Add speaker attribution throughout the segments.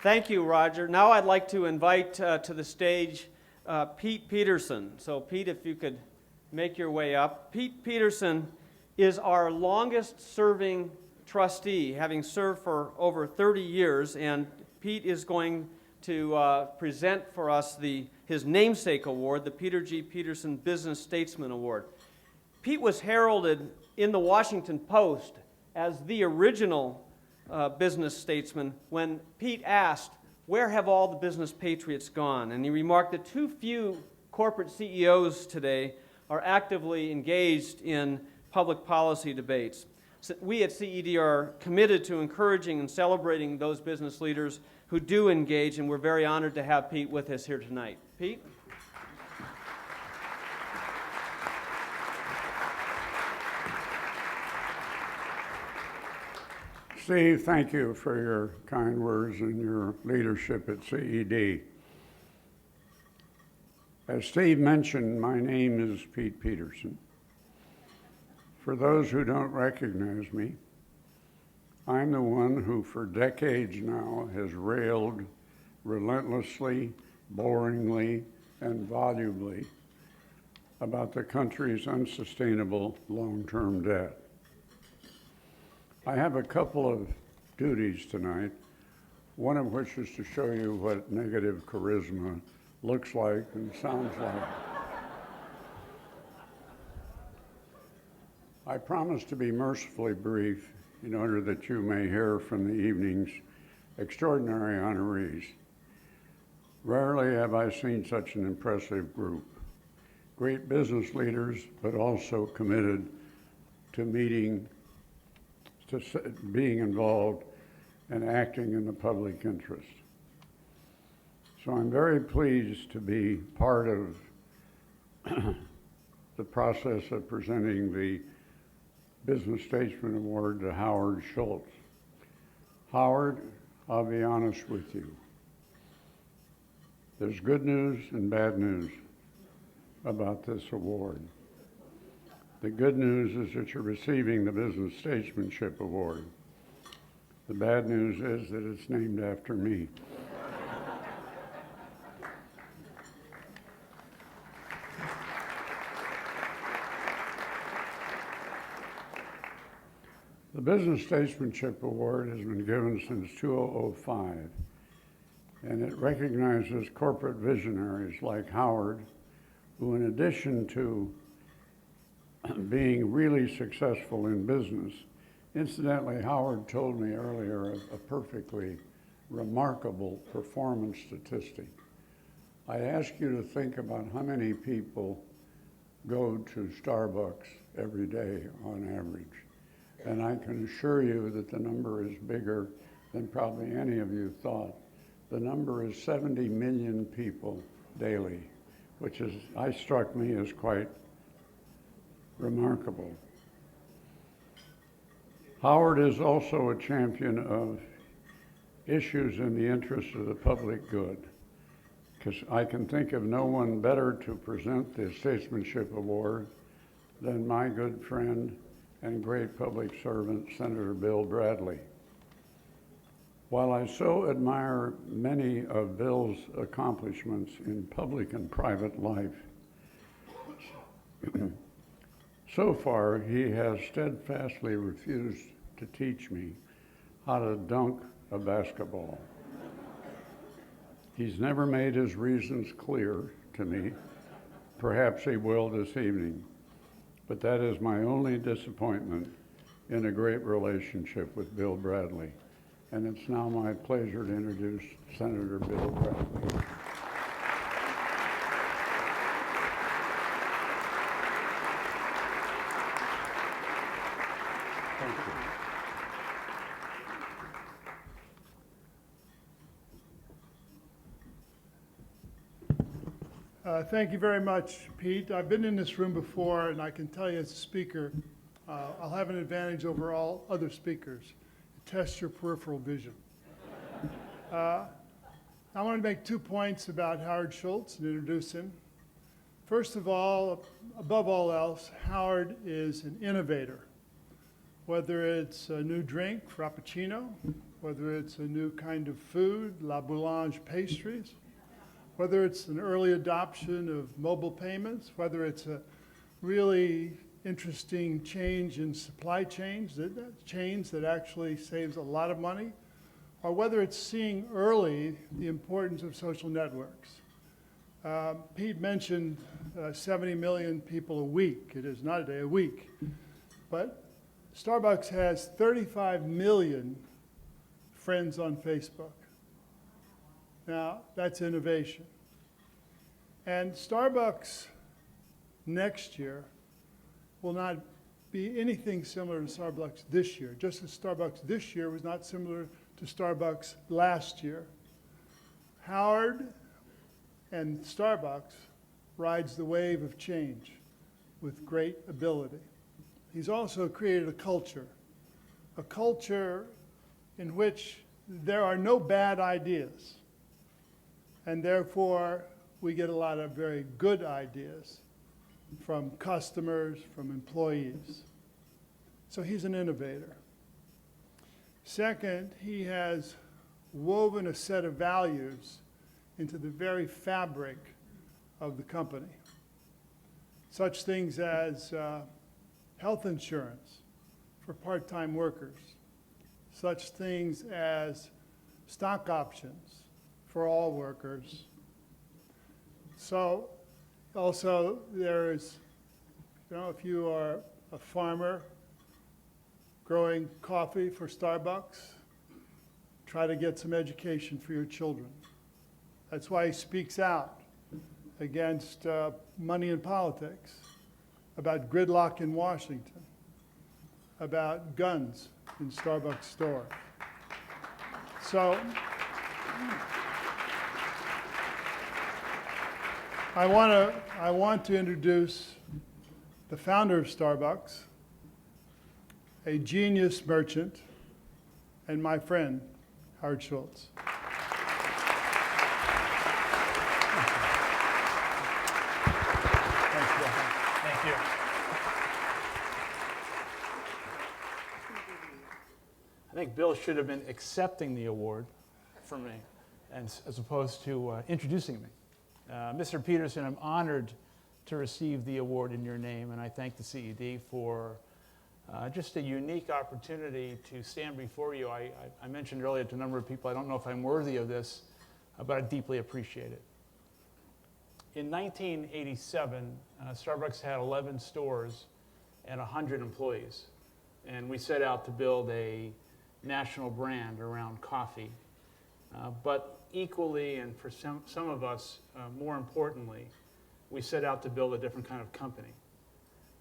Speaker 1: Thank you, Roger. Now I'd like to invite to the stage Pete Peterson. So Pete, if you could make your way up. Pete Peterson is our longest serving trustee, having served for over 30 years, and Pete is going to present for us his namesake award, the Peter G. Peterson Business Statesman Award. Pete was heralded in the Washington Post as the original business statesman when Pete asked, "Where have all the business patriots gone?" And he remarked that too few corporate CEOs today are actively engaged in public policy debates. So we at CED are committed to encouraging and celebrating those business leaders who do engage, and we're very honored to have Pete with us here tonight. Pete?
Speaker 2: Steve, thank you for your kind words and your leadership at CED. As Steve mentioned, my name is Pete Peterson. For those who don't recognize me, I'm the one who for decades now has railed relentlessly, boringly, and volubly about the country's unsustainable long-term debt. I have a couple of duties tonight, one of which is to show you what negative charisma looks like and sounds like. I promise to be mercifully brief in order that you may hear from the evening's extraordinary honorees. Rarely have I seen such an impressive group. Great business leaders, but also committed to being involved and acting in the public interest. So I'm very pleased to be part of the process of presenting the Business Statesman Award to Howard Schultz. Howard, I'll be honest with you. There's good news and bad news about this award. The good news is that you're receiving the Business Statesmanship Award. The bad news is that it's named after me. The Business Statesmanship Award has been given since 2005, and it recognizes corporate visionaries like Howard, who in addition to being really successful in business. Incidentally, Howard told me earlier a perfectly remarkable performance statistic. I ask you to think about how many people go to Starbucks every day on average. And I can assure you that the number is bigger than probably any of you thought. The number is 70 million people daily, which struck me as quite remarkable. Howard is also a champion of issues in the interest of the public good, because I can think of no one better to present the Statesmanship Award than my good friend and great public servant, Senator Bill Bradley. While I so admire many of Bill's accomplishments in public and private life, so far, he has steadfastly refused to teach me how to dunk a basketball. He's never made his reasons clear to me. Perhaps he will this evening. But that is my only disappointment in a great relationship with Bill Bradley. And it's now my pleasure to introduce Senator Bill Bradley.
Speaker 3: Thank you very much, Pete. I've been in this room before, and I can tell you as a speaker, I'll have an advantage over all other speakers. Test your peripheral vision. I want to make 2 points about Howard Schultz and introduce him. First of all, above all else, Howard is an innovator. Whether it's a new drink, Frappuccino, whether it's a new kind of food, La Boulange pastries, whether it's an early adoption of mobile payments, whether it's a really interesting change in supply chains that actually saves a lot of money, or whether it's seeing early the importance of social networks. Pete mentioned 70 million people a week. It is not a day, a week. But Starbucks has 35 million friends on Facebook. Now, that's innovation. And Starbucks next year will not be anything similar to Starbucks this year, just as Starbucks this year was not similar to Starbucks last year. Howard and Starbucks rides the wave of change with great ability. He's also created a culture in which there are no bad ideas, and therefore we get a lot of very good ideas from customers, from employees. So he's an innovator. Second, he has woven a set of values into the very fabric of the company. Such things as health insurance for part-time workers, such things as stock options for all workers. So also there's, if you are a farmer growing coffee for Starbucks, try to get some education for your children. That's why he speaks out against money in politics, about gridlock in Washington, about guns in Starbucks stores. So I want to introduce the founder of Starbucks, a genius merchant, and my friend, Howard Schultz.
Speaker 4: Thank you. I think Bill should have been accepting the award from me, as opposed to introducing me. Mr. Peterson, I'm honored to receive the award in your name, and I thank the CED for just a unique opportunity to stand before you. I mentioned earlier to a number of people, I don't know if I'm worthy of this, but I deeply appreciate it. In 1987, Starbucks had 11 stores and 100 employees. And we set out to build a national brand around coffee. But equally, and for some of us, more importantly, we set out to build a different kind of company.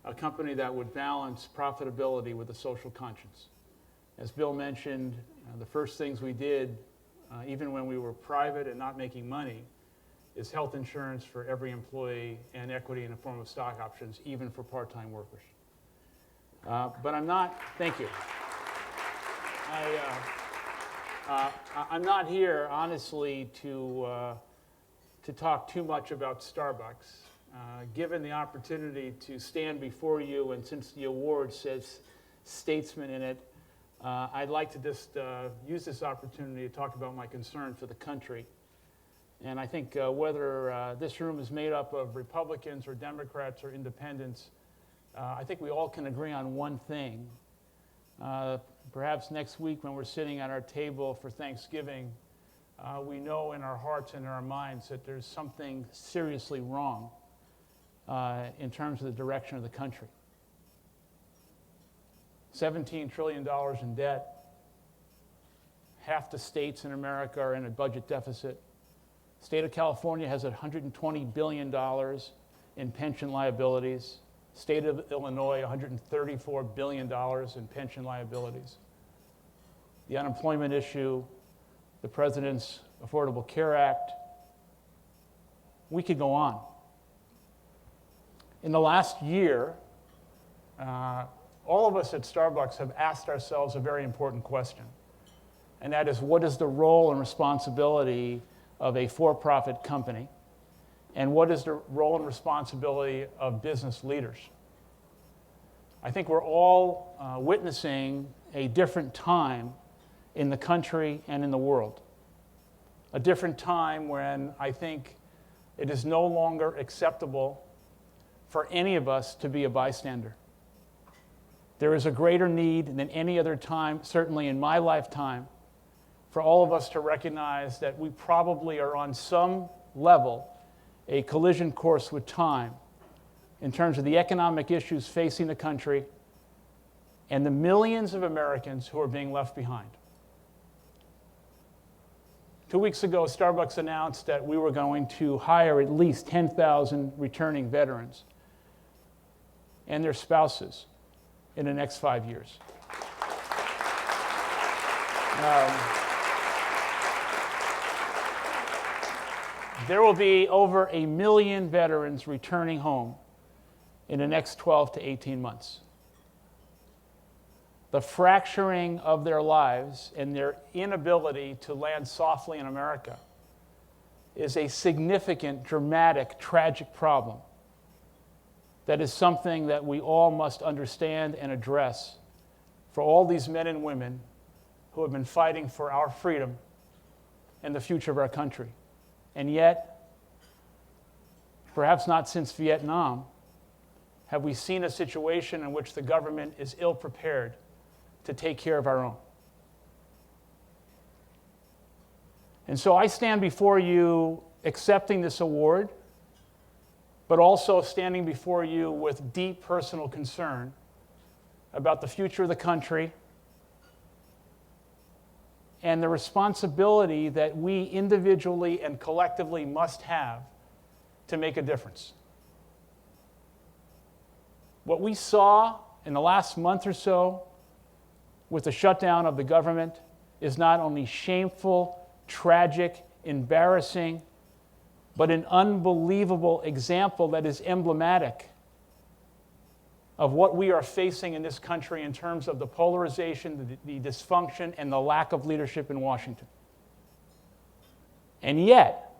Speaker 4: A company that would balance profitability with a social conscience. As Bill mentioned, the first things we did, even when we were private and not making money, is health insurance for every employee and equity in the form of stock options, even for part-time workers. But I'm not, thank you. I'm not here, honestly, to talk too much about Starbucks. Given the opportunity to stand before you, and since the award says statesman in it, I'd like to just use this opportunity to talk about my concern for the country. And I think whether this room is made up of Republicans or Democrats or independents, I think we all can agree on one thing. Perhaps next week when we're sitting at our table for Thanksgiving, we know in our hearts and in our minds that there's something seriously wrong in terms of the direction of the country. $17 trillion in debt. Half the states in America are in a budget deficit. State of California has $120 billion in pension liabilities. State of Illinois, $134 billion in pension liabilities. The unemployment issue, the President's Affordable Care Act. We could go on. In the last year, all of us at Starbucks have asked ourselves a very important question, and that is, what is the role and responsibility of a for-profit company, and what is the role and responsibility of business leaders? I think we're all witnessing a different time in the country and in the world. A different time when I think it is no longer acceptable for any of us to be a bystander. There is a greater need than any other time, certainly in my lifetime, for all of us to recognize that we probably are on some level a collision course with time in terms of the economic issues facing the country and the millions of Americans who are being left behind. 2 weeks ago, Starbucks announced that we were going to hire at least 10,000 returning veterans and their spouses in the next 5 years. There will be over 1 million veterans returning home in the next 12 to 18 months. The fracturing of their lives and their inability to land softly in America is a significant, dramatic, tragic problem that is something that we all must understand and address for all these men and women who have been fighting for our freedom and the future of our country. And yet, perhaps not since Vietnam, have we seen a situation in which the government is ill-prepared to take care of our own. And so I stand before you accepting this award, but also standing before you with deep personal concern about the future of the country and the responsibility that we individually and collectively must have to make a difference. What we saw in the last month or so with the shutdown of the government is not only shameful, tragic, embarrassing, but an unbelievable example that is emblematic of what we are facing in this country in terms of the polarization, the dysfunction, and the lack of leadership in Washington. And yet,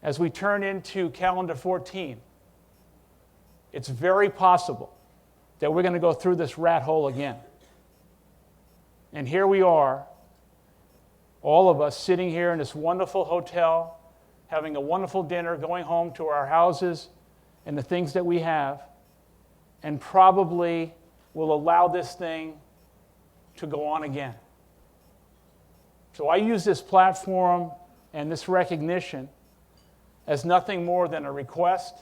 Speaker 4: as we turn into calendar 14, it's very possible that we're going to go through this rat hole again. And here we are, all of us sitting here in this wonderful hotel, having a wonderful dinner, going home to our houses and the things that we have, and probably will allow this thing to go on again. So I use this platform and this recognition as nothing more than a request,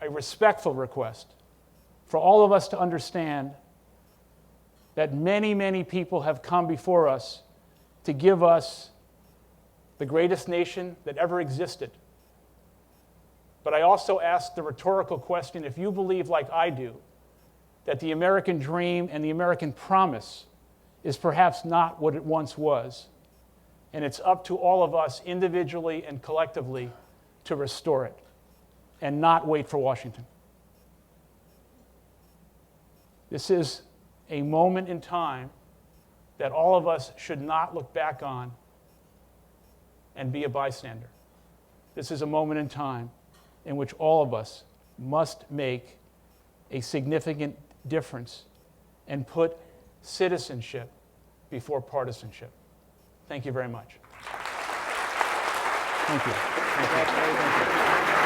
Speaker 4: a respectful request, for all of us to understand that many, many people have come before us to give us the greatest nation that ever existed. But I also ask the rhetorical question, if you believe like I do, that the American dream and the American promise is perhaps not what it once was, and it's up to all of us individually and collectively to restore it and not wait for Washington. This is a moment in time that all of us should not look back on and be a bystander. This is a moment in time in which all of us must make a significant difference and put citizenship before partisanship. Thank you very much. Thank you. Thank you.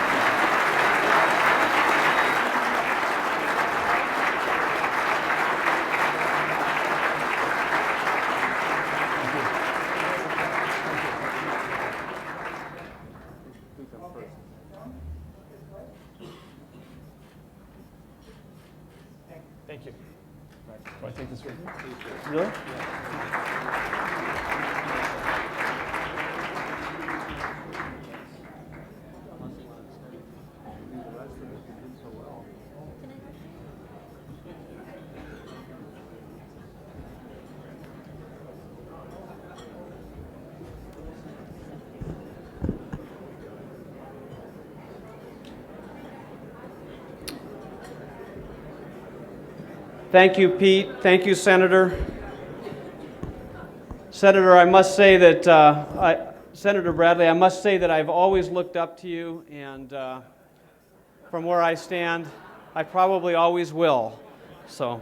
Speaker 4: Thank you. Do I take this with me? Really?
Speaker 1: Thank you, Pete. Thank you, Senator. Senator, I must say that, Senator Bradley, I must say that I've always looked up to you, and from where I stand, I probably always will. So.